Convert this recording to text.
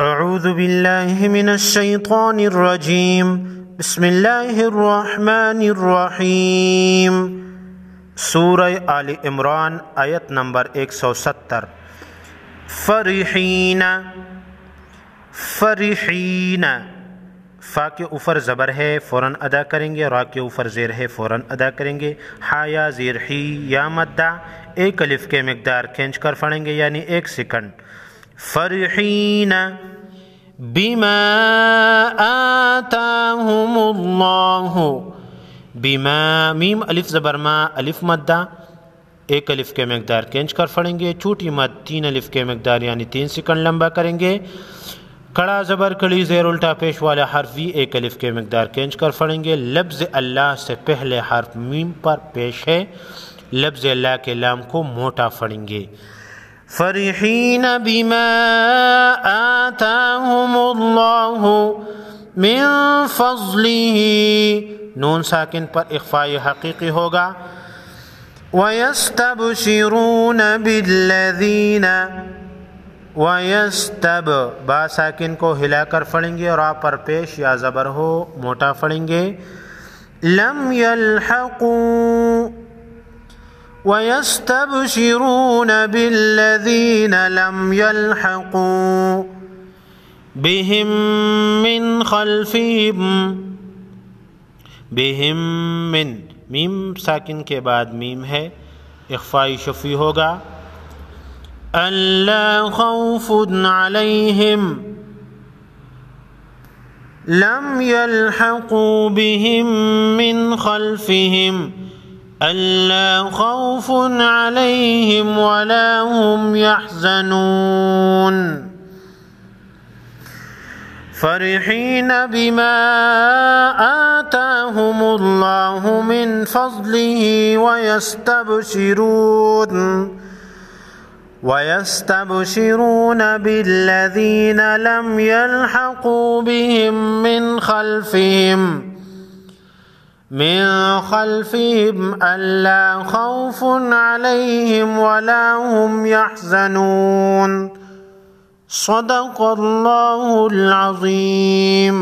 اعوذ باللہ من الشیطان الرجیم بسم اللہ الرحمن الرحیم سورہ آل عمران آیت نمبر 170 فرحین فرحین فا کے اوپر زبر ہے فوراً ادا کریں گے، را کے اوپر زیر ہے فوراً ادا کریں گے، ہا یا زیر ہی یا مدہ ایک الف کے مقدار کھینچ کر پڑھیں گے یعنی 1 سیکنڈ۔ فرحین بما آتاہم اللہ، بما میم الف زبر ما الف مدہ ایک الف کے مقدار کھینچ کر پڑھیں گے، چھوٹی مد 3 الف کے مقدار یعنی 3 سیکنڈ لمبا کریں گے، کڑا زبر کڑی زیر الٹا پیش والا حرف بھی ایک الف کے مقدار کھینچ کر پڑھیں گے۔ لفظ اللہ سے پہلے حرف میم پر پیش ہے، لفظ اللہ کے لام کو موٹا پڑھیں گے۔ فرحین بما آتاہم اللہ من فضلہ، نون ساکن پر اخفاء حقیقی ہوگا۔ وَيَسْتَبْشِرُونَ بِالَّذِينَ، وَيَسْتَب با ساکن کو ہلا کر پڑھیں گے اور آپ پر پیش یا زبر ہو موٹا پڑھیں گے۔ لم يلحقوا، وَيَسْتَبْشِرُونَ بِالَّذِينَ لَمْ يَلْحَقُوا بِهِمْ مِنْ خَلْفِهِمْ، بِهِمْ من میم ساکن کے بعد میم ہے، اخفائی شفی ہوگا۔ أَلَّا خَوْفٌ عَلَيْهِمْ لَمْ يَلْحَقُوا بِهِمْ مِنْ خَلْفِهِمْ أَلَّا خَوْفٌ عَلَيْهِمْ وَلَا هُمْ يَحْزَنُونَ فرحين بما آتاهم الله من فضله ويستبشرون بالذين لم يلحقوا بهم من خلفهم ألا خوف عليهم ولا هم يحزنون صدق اللہ العظیم۔